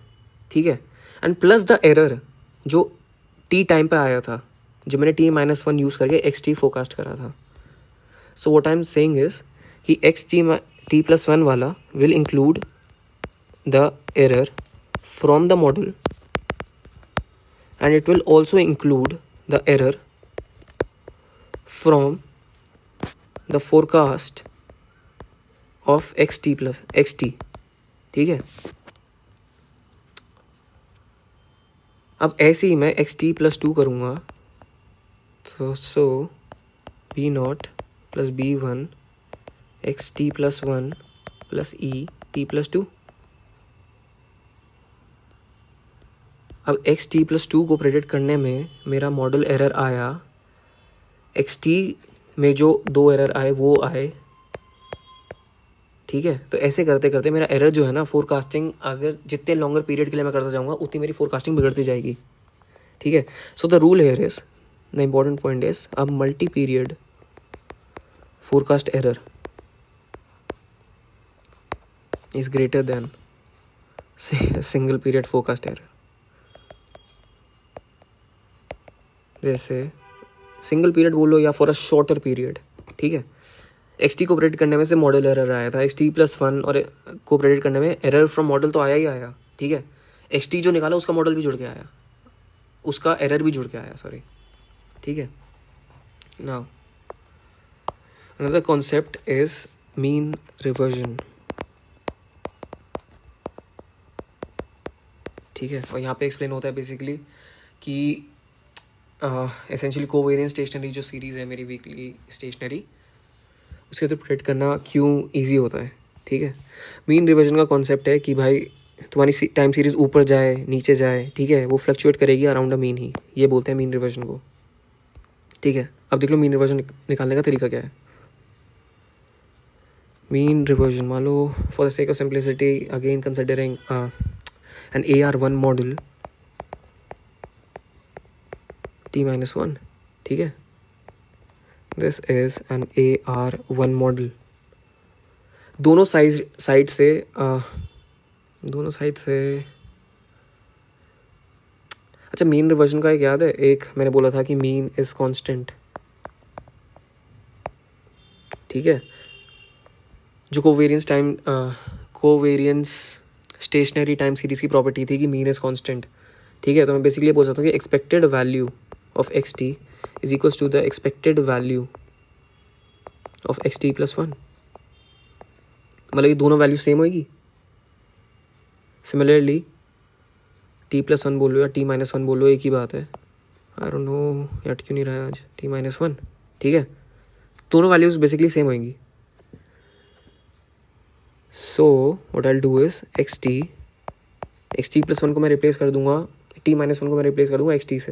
ठीक है, एंड प्लस द एरर जो T टाइम पे आया था, जो मैंने T-1 यूज़ करके XT फोरकास्ट करा था। सो what I am saying is कि XT+1 वाला will include the error from the model and it will also include the error from the forecast of XT, ठीक है। अब ऐसे ही मैं XT+2 करूँगा, तो B0 plus B1 XT+1 plus ET+2। अब XT+2 को प्रेडिक्ट करने में मेरा मॉडल एरर आया, XT में जो 2 एरर आए वो आए, ठीक है। तो ऐसे करते करते मेरा एरर जो है ना, फोरकास्टिंग अगर जितने लॉन्गर पीरियड के लिए मैं करता जाऊँगा उतनी मेरी फोरकास्टिंग बिगड़ती जाएगी, ठीक है। So the rule here is, the important point is, अब multi period forecast error is greater than single period forecast error. जैसे सिंगल पीरियड बोलो या फॉर अ शॉर्टर पीरियड, ठीक है। XT को प्रेडिक्ट करने में से मॉडल एरर आया था, XT+1 और को प्रेडिक्ट करने में एरर फ्रॉम मॉडल तो आया ही आया, ठीक है। XT जो निकाला उसका मॉडल भी जुड़ के आया, उसका एरर भी जुड़ के आया, सॉरी, ठीक है। Now another concept is mean reversion, ठीक है। और यहाँ पे एक्सप्लेन होता है बेसिकली कि एसेंशियली कोवेरिएंट स्टेशनरी जो सीरीज़ है मेरी वीकली स्टेशनरी, उसके तो प्रेडिक्ट करना क्यों इजी होता है, ठीक है। मीन रिवर्जन का कॉन्सेप्ट है कि भाई तुम्हारी टाइम सीरीज़ ऊपर जाए नीचे जाए, ठीक है, वो फ्लक्चुएट करेगी अराउंड अ मीन ही, ये बोलते हैं मीन रिवर्जन को, ठीक है। अब देख लो मीन रिवर्जन निकालने का तरीका क्या है। मीन रिवर्जन मान लो for the sake of simplicity again considering an AR1 model T-1, ठीक है। This is an AR1 model, दोनों साइड से अच्छा मीन रिवर्जन का एक याद है, एक मैंने बोला था कि मीन इज कांस्टेंट, ठीक है। जो कोवेरियंस स्टेशनरी टाइम सीरीज की प्रॉपर्टी थी कि मीन इज कांस्टेंट, ठीक है, तो मैं बेसिकली बोल सकता हूँ कि expected value of X T is equals to the expected value of X T plus one. मतलब ये दोनों वैल्यू सेम होगी। सिमिलरली टी प्लस वन बोलो या टी माइनस वन बोलो, एक ही बात है। आई डोंट नो यार क्यों नहीं रहा है आज, टी माइनस वन, ठीक है, दोनों वैल्यूज बेसिकली सेम होंगी। सो what I will do is x T plus one को मैं रिप्लेस कर दूंगा, टी माइनस वन को मैं रिप्लेस कर दूंगा एक्स टी से,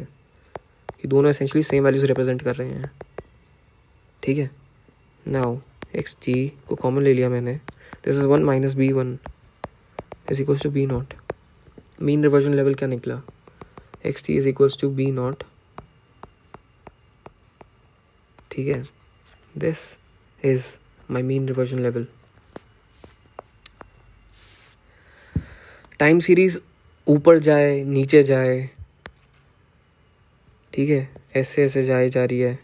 कि दोनों एसेंशली सेम वैल्यूज रिप्रेजेंट कर रहे हैं, ठीक है। नाउ एक्स टी को कॉमन ले लिया मैंने, this is one minus B one is equals to B naught. Mean reversion level क्या निकला, X T is equals to B naught, ठीक है। This is my mean reversion level. Time series ऊपर जाए नीचे जाए, ठीक है, ऐसे ऐसे जाए जा रही है,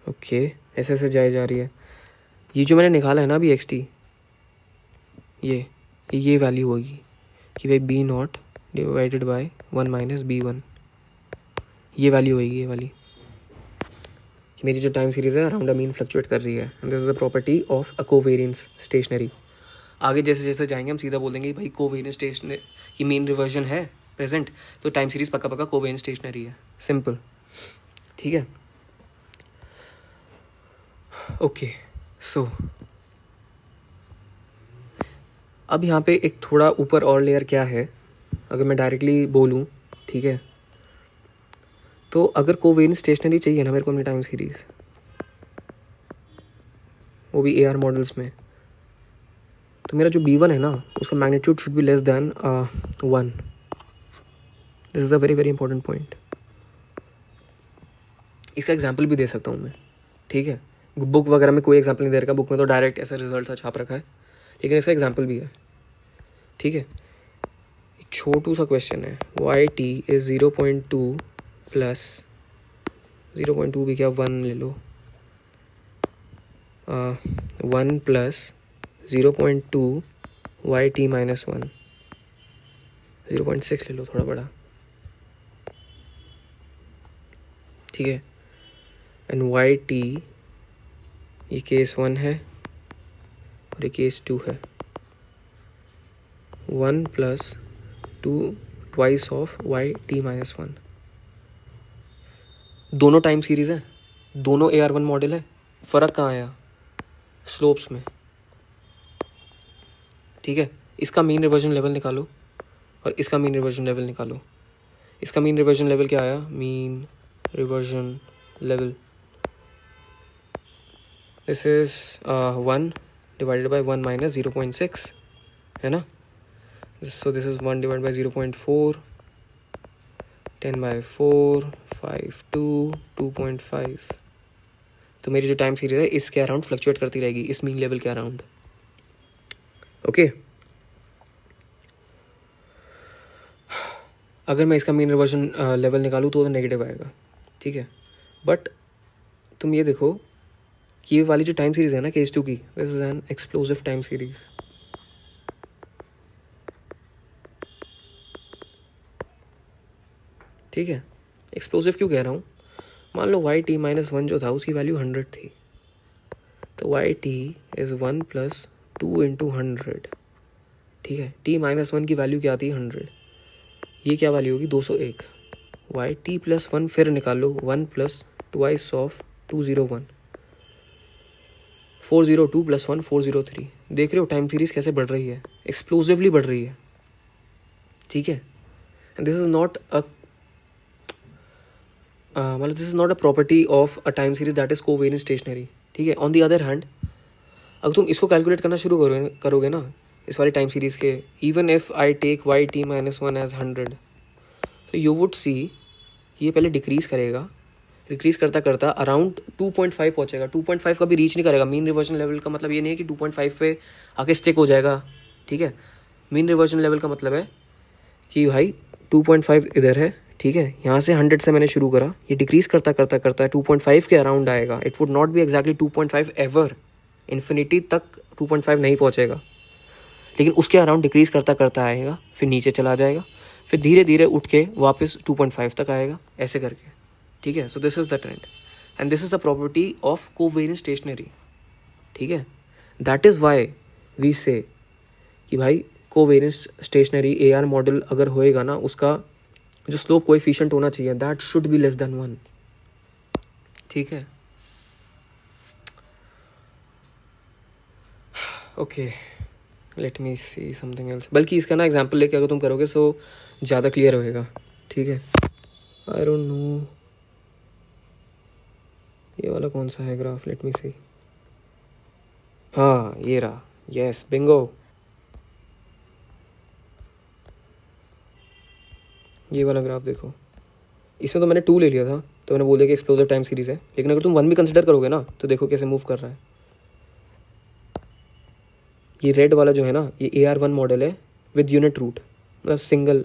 ओके, ऐसे ऐसे जाए जा रही है। ये जो मैंने निकाला है ना अभी एक्स टी, ये वैल्यू होगी कि भाई B naught divided by one minus B one, ये वैल्यू होगी, ये वाली, कि मेरी जो टाइम सीरीज है अराउंड अ मीन फ्लक्चुएट कर रही है। This is the property of a covariance stationary. आगे जैसे जैसे जाएंगे हम सीधा बोल देंगे भाई कोवेरियंस स्टेशनरी की मीन रिवर्जन है प्रेजेंट, तो टाइम सीरीज पक्का पक्का कोवेरियंस स्टेशनरी है, सिंपल, ठीक है। ओके, सो अब यहाँ पे एक थोड़ा ऊपर और लेयर क्या है, अगर मैं डायरेक्टली बोलूँ, ठीक है, तो अगर कोवेरियंस स्टेशनरी चाहिए ना मेरे को अपनी टाइम सीरीज, वो भी AR मॉडल्स में, तो मेरा जो B1 है ना उसका magnitude should be less than 1। This is a very very important point. इसका एग्जाम्पल भी दे सकता हूँ मैं, ठीक है। बुक वगैरह में कोई एग्जाम्पल नहीं दे रखा, बुक में तो डायरेक्ट ऐसा रिजल्ट छाप रखा है, लेकिन इसका एग्जाम्पल भी है, ठीक है। एक छोटू सा क्वेश्चन है, वाई टी इज 0.2 प्लस 0.2 भी क्या 1 ले लो, 1 प्लस 0.2 वाई टी माइनस 1, 0.6 ले लो थोड़ा बड़ा, ठीक है। एंड वाई टी, ये केस 1 है और ये केस 2 है। 1 plus 2 twice of Y T minus 1, दोनों टाइम सीरीज है, दोनों AR1 मॉडल है, फ़र्क कहाँ आया, स्लोप्स में, ठीक है। इसका मीन रिवर्जन लेवल निकालो और इसका मीन रिवर्जन लेवल निकालो। इसका मीन रिवर्जन लेवल क्या आया, mean reversion level, this is 1 divided by 1 minus 0.6, है ना। So this is 1 divide by 0.4, 10 by 4, 5, 2, 2.5। तो मेरी जो टाइम सीरीज है इसके अराउंड फ्लक्चुएट करती रहेगी, इस मीन लेवल के अराउंड, ओके। अगर मैं इसका मीन रिवर्जन लेवल निकालूँ तो नेगेटिव आएगा, ठीक है। बट तुम ये देखो कि ये वाली जो टाइम सीरीज है ना केस 2 की, this is N explosive time series, ठीक है। एक्सप्लोसिव क्यों कह रहा हूँ, मान लो वाई टी माइनस 1 जो था उसकी वैल्यू 100 थी, तो Y T is 1 plus 2 into 100, ठीक है। टी माइनस 1 की वैल्यू क्या आती है 100, ये क्या वैल्यू होगी 201। वाई टी प्लस 1 फिर निकाल लो, 1 प्लस ट्वाइस ऑफ 201, 402 प्लस 1 403। देख रहे हो टाइम सीरीज कैसे बढ़ रही है, एक्सप्लोसिवली बढ़ रही है, ठीक है। And this is not a मतलब this is not a property of a time series that is covariance stationary, ठीक है। ऑन द अदर हैंड अगर तुम इसको कैलकुलेट करना शुरू करोगे ना इस वाली टाइम सीरीज के, even if I take Y T minus 1 as 100, तो यू वुड सी ये पहले डिक्रीज करेगा, डिक्रीज करता करता अराउंड 2.5 पहुंचेगा, 2.5 कभी रीच नहीं करेगा। मीन रिवर्जन लेवल का मतलब ये नहीं है कि 2.5 पे आके स्टिक हो जाएगा, ठीक है। मीन रिवर्जन लेवल का मतलब है कि भाई 2.5 इधर है, ठीक है, यहाँ से 100 से मैंने शुरू करा, ये डिक्रीज करता करता करता 2.5 के अराउंड आएगा। It would not be exactly 2.5 ever, infinity तक 2.5 नहीं पहुँचेगा, लेकिन उसके अराउंड डिक्रीज करता करता आएगा, फिर नीचे चला जाएगा, फिर धीरे धीरे उठ के वापस 2.5 तक आएगा, ऐसे करके, ठीक है। So this is the trend and this is the property of covariant stationary, ठीक है। दैट इज़ वाई वी से कि भाई कोवेरिएंट स्टेशनरी AR मॉडल अगर होएगा ना, उसका जो स्लोप कोएफिशिएंट होना चाहिए that should be less than 1, ठीक है। Okay, late me see something else. बल्कि इसका ना एग्जांपल लेके अगर तुम करोगे सो ज़्यादा क्लियर होएगा, ठीक है। आई डोंट नो ये वाला कौन सा है ग्राफ, लेट मी सी। हाँ ये रहा, यस बिंगो। ये वाला ग्राफ देखो, इसमें तो मैंने 2 ले लिया था, तो मैंने बोल दिया कि एक्सप्लोसिव टाइम सीरीज है, लेकिन अगर तुम 1 भी कंसिडर करोगे ना तो देखो कैसे मूव कर रहा है। ये रेड वाला जो है ना, ये AR1 मॉडल है विद यूनिट रूट, मतलब सिंगल,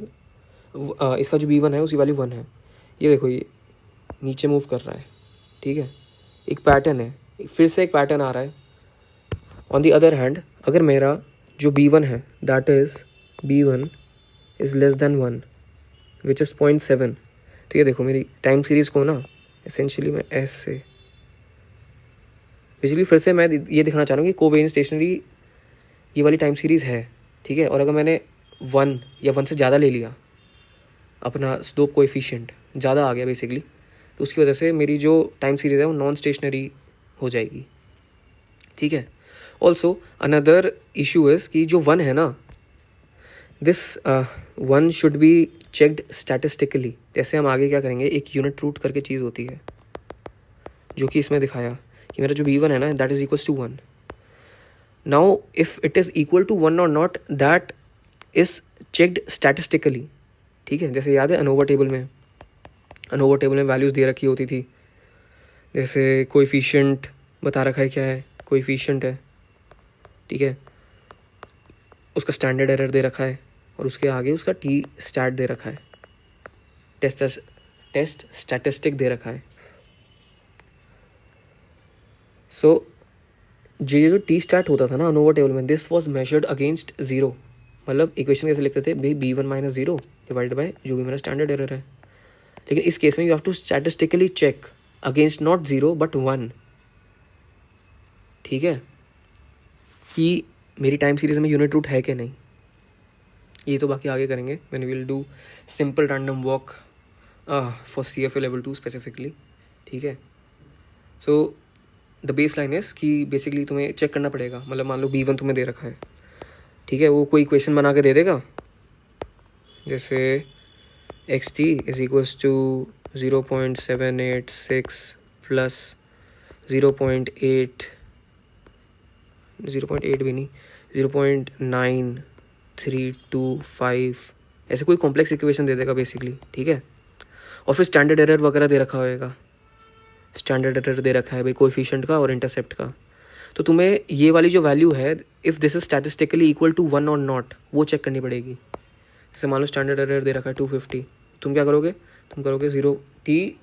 इसका जो B1 है उसी वाली 1 है। ये देखो ये नीचे मूव कर रहा है, ठीक है। एक पैटर्न है, फिर से एक पैटर्न आ रहा है। ऑन दी अदर हैंड अगर मेरा जो B1 है that is B1 is less than 1 which is 0.7, तो ये देखो मेरी टाइम सीरीज़ को ना एसेंशियली मैं ऐसे बेसिकली फिर से मैं ये दिखाना चाह रहा हूँ कि कोवेरिएंट स्टेशनरी ये वाली टाइम सीरीज़ है, ठीक है। और अगर मैंने 1 या 1 से ज़्यादा ले लिया, अपना स्लोप कोएफिशिएंट ज़्यादा आ गया बेसिकली, तो उसकी वजह से मेरी जो टाइम सीरीज़ है वो नॉन स्टेशनरी हो जाएगी, ठीक है। ऑल्सो अनदर इशू इज़ कि जो 1 है ना, this 1 should be checked statistically. जैसे हम आगे क्या करेंगे, एक यूनिट रूट करके चीज़ होती है जो कि इसमें दिखाया कि मेरा जो B1 है ना that is equals to 1। Now if it is equal to 1 और not, that is checked statistically, ठीक है। जैसे याद है अनोवा टेबल में, अनोवा टेबल में वैल्यूज़ दे रखी होती थी, जैसे कोएफिशिएंट बता रखा है क्या है, कोएफिशिएंट है, ठीक है, उसका स्टैंडर्ड एरर दे रखा है और उसके आगे उसका T स्टैट दे रखा है, टेस्ट स्टैटिस्टिक दे रखा है। सो ये जो T स्टैट होता था ना अनोवा टेबल में, दिस वॉज मेजर्ड अगेंस्ट 0, मतलब इक्वेशन कैसे लिखते थे भाई, B1 माइनस 0 डिवाइडेड बाई जो भी मेरा स्टैंडर्ड एरर है। लेकिन इस केस में you have to statistically check against not 0 but 1, ठीक है, कि मेरी टाइम सीरीज में यूनिट रूट है कि नहीं। ये तो बाकी आगे करेंगे when we will do simple random walk for CFA level 2 specifically, ठीक है। So the baseline is कि बेसिकली तुम्हें चेक करना पड़ेगा, मतलब मान लो B1 तुम्हें दे रखा है, ठीक है, वो कोई इक्वेशन बना के दे देगा, जैसे xt is equals to 0.786 plus 0.8 भी नहीं 0.9325, ऐसे कोई कॉम्प्लेक्स इक्वेशन दे देगा बेसिकली, ठीक है। और फिर स्टैंडर्ड एरर वगैरह दे रखा होएगा, स्टैंडर्ड एरर दे रखा है भाई कोएफिशिएंट का और इंटरसेप्ट का। तो तुम्हें ये वाली जो वैल्यू है, if this is statistically equal to 1 और नॉट, वो चेक करनी पड़ेगी। जैसे मान लो स्टैंडर्ड एरर दे रखा है 250, तुम क्या करोगे, तुम करोगे 0 T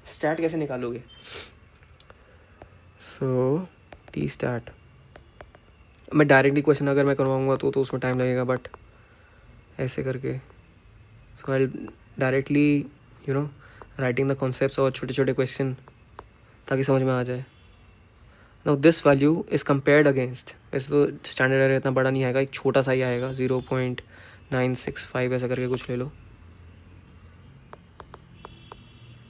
स्टैट कैसे निकालोगे, सो T स्टैट मैं डायरेक्टली क्वेश्चन अगर मैं करवाऊँगा तो उसमें टाइम लगेगा, बट ऐसे करके so I directly you know writing the concepts और छोटे छोटे क्वेश्चन ताकि समझ में आ जाए। Now this value is compared against, वैसे तो स्टैंडर्ड एरर इतना बड़ा नहीं आएगा, एक छोटा सा ही आएगा 0.965 ऐसा करके कुछ ले लो,